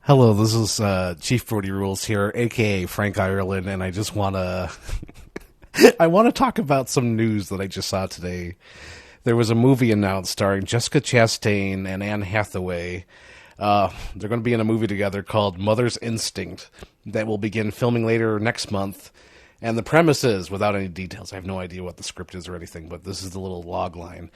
Hello, this is Chief Brody Rules here, aka Frank Ireland, and I just want to I want to talk about some news that I just saw today. There was a movie announced starring Jessica Chastain and Anne Hathaway. They're going to be in a movie together called Mother's Instinct that will begin filming later next month. And the premise is, without any details, I have no idea what the script is or anything, but this is the little log line.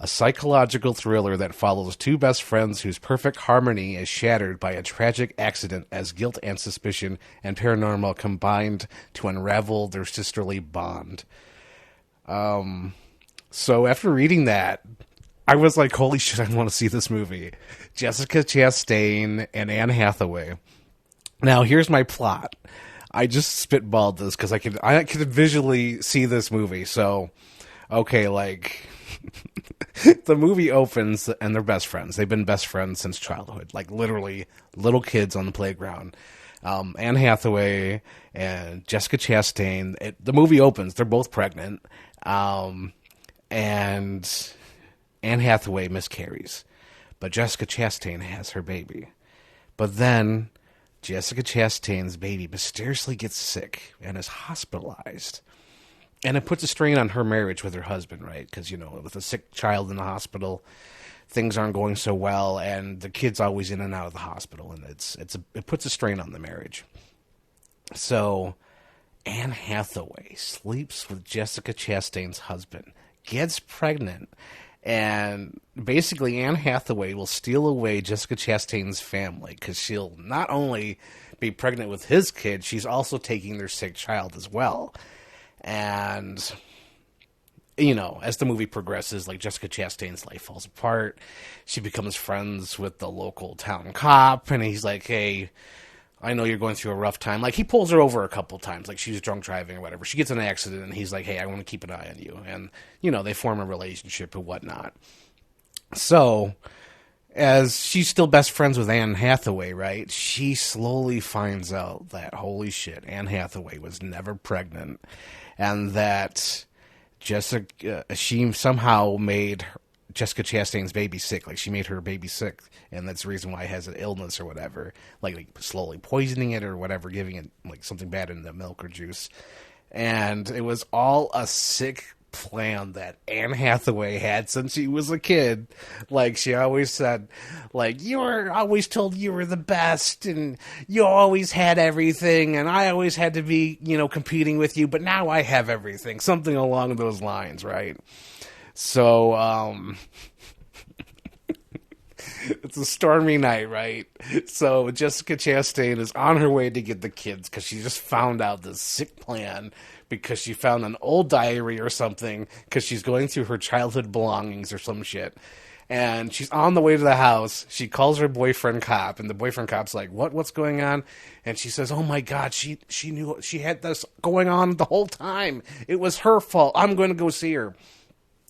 A psychological thriller that follows two best friends whose perfect harmony is shattered by a tragic accident as guilt and suspicion and paranormal combined to unravel their sisterly bond. So after reading that, I was like, holy shit, I want to see this movie. Jessica Chastain and Anne Hathaway. Now, here's my plot. I just spitballed this because I could visually see this movie. So, okay, like... the movie opens and they're best friends. They've been best friends since childhood, like literally little kids on the playground. Anne Hathaway and Jessica Chastain. The movie opens. They're both pregnant, and Anne Hathaway miscarries, but Jessica Chastain has her baby. But then Jessica Chastain's baby mysteriously gets sick and is hospitalized. And it puts a strain on her marriage with her husband, right? Because, you know, with a sick child in the hospital, things aren't going so well, and the kid's always in and out of the hospital, and it puts a strain on the marriage. So Anne Hathaway sleeps with Jessica Chastain's husband, gets pregnant, and basically Anne Hathaway will steal away Jessica Chastain's family because she'll not only be pregnant with his kid, she's also taking their sick child as well. And, you know, as the movie progresses, like, Jessica Chastain's life falls apart. She becomes friends with the local town cop, and he's like, hey, I know you're going through a rough time. Like, he pulls her over a couple times, like, she was drunk driving or whatever. She gets in an accident, and he's like, hey, I want to keep an eye on you. And, you know, they form a relationship and whatnot. So, as she's still best friends with Anne Hathaway, right, she slowly finds out that, holy shit, Anne Hathaway was never pregnant. And that she somehow made Jessica Chastain's baby sick. Like, she made her baby sick, and that's the reason why it has an illness or whatever. Like slowly poisoning it or whatever, giving it, like, something bad in the milk or juice. And it was all a sick plan that Anne Hathaway had since she was a kid. Like, she always said, like, you were always told you were the best and you always had everything and I always had to be, you know, competing with you, but now I have everything. Something along those lines, right? So, it's a stormy night, right? So Jessica Chastain is on her way to get the kids because she just found out this sick plan because she found an old diary or something because she's going through her childhood belongings or some shit. And she's on the way to the house. She calls her boyfriend cop, and the boyfriend cop's like, what's going on? And she says, oh my God, she knew she had this going on the whole time. It was her fault. I'm going to go see her.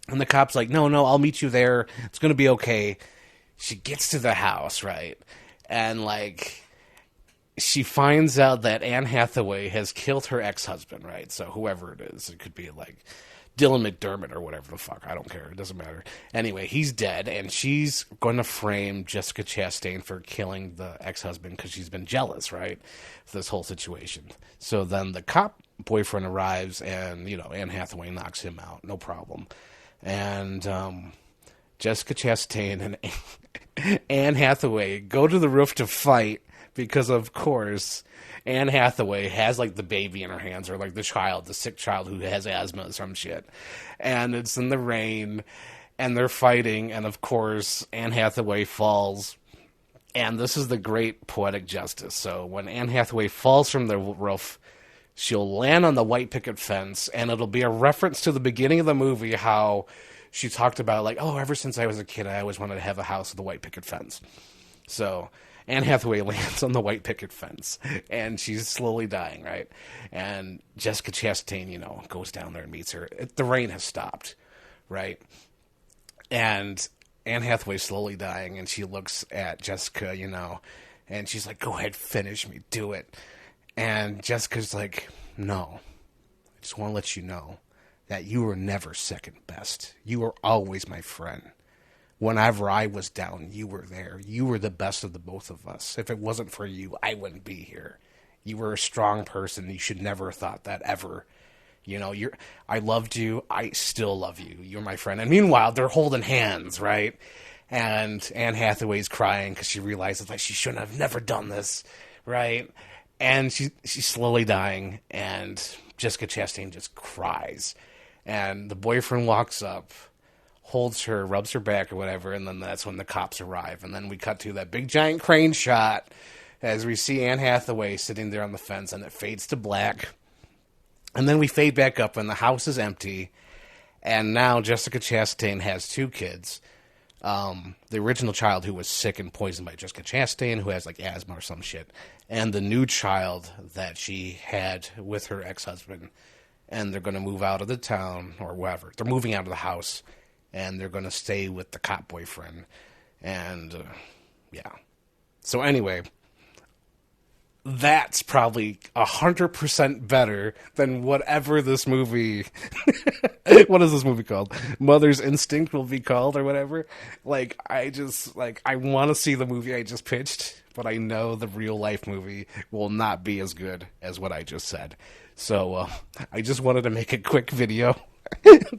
And the cop's like, no, I'll meet you there. It's going to be okay. She gets to the house, right? And, like, she finds out that Anne Hathaway has killed her ex-husband, right? So whoever it is, it could be, like, Dylan McDermott or whatever the fuck. I don't care. It doesn't matter. Anyway, he's dead, and she's going to frame Jessica Chastain for killing the ex-husband because she's been jealous, right? This whole situation. So then the cop boyfriend arrives, and, you know, Anne Hathaway knocks him out. No problem. And, Jessica Chastain and Anne Hathaway go to the roof to fight because, of course, Anne Hathaway has, like, the baby in her hands, or, like, the sick child who has asthma or some shit. And it's in the rain, and they're fighting, and, of course, Anne Hathaway falls. And this is the great poetic justice. So when Anne Hathaway falls from the roof, she'll land on the white picket fence, and it'll be a reference to the beginning of the movie, how she talked about, like, oh, ever since I was a kid, I always wanted to have a house with a white picket fence. So Anne Hathaway lands on the white picket fence, and she's slowly dying, right? And Jessica Chastain, you know, goes down there and meets her. The rain has stopped, right? And Anne Hathaway's slowly dying, and she looks at Jessica, you know, and she's like, go ahead, finish me, do it. And Jessica's like, no, I just want to let you know that you were never second best. You were always my friend. Whenever I was down, you were there. You were the best of the both of us. If it wasn't for you, I wouldn't be here. You were a strong person. You should never have thought that ever. You know, I loved you. I still love you. You're my friend. And meanwhile, they're holding hands, right? And Anne Hathaway's crying because she realizes that she shouldn't have never done this, right? And she's slowly dying, and Jessica Chastain just cries. And the boyfriend walks up, holds her, rubs her back or whatever, and then that's when the cops arrive. And then we cut to that big giant crane shot as we see Anne Hathaway sitting there on the fence, and it fades to black. And then we fade back up, and the house is empty. And now Jessica Chastain has 2 kids. The original child who was sick and poisoned by Jessica Chastain, who has like asthma or some shit. And the new child that she had with her ex-husband. And they're going to move out of the town or wherever. They're moving out of the house. And they're going to stay with the cop boyfriend. And, yeah. So anyway, that's probably 100% better than whatever this movie... what is this movie called? Mother's Instinct will be called or whatever. Like, I want to see the movie I just pitched, but I know the real life movie will not be as good as what I just said. So, I just wanted to make a quick video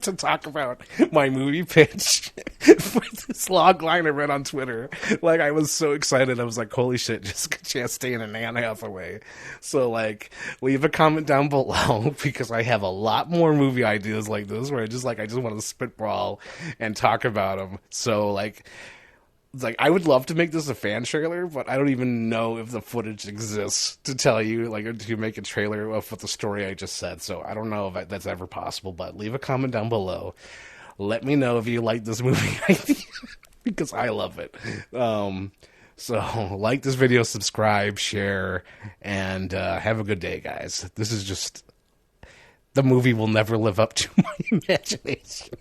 to talk about my movie pitch for this log line I read on Twitter. Like, I was so excited. I was like, holy shit, Jessica Chastain and Anne Hathaway. So, like, leave a comment down below because I have a lot more movie ideas like this where I just want to spitball and talk about them. So, like, I would love to make this a fan trailer, but I don't even know if the footage exists to tell you, like, to make a trailer of what the story I just said. So I don't know if that's ever possible, but leave a comment down below. Let me know if you like this movie idea because I love it. So like this video, subscribe, share, and have a good day, guys. This is just... the movie will never live up to my imagination.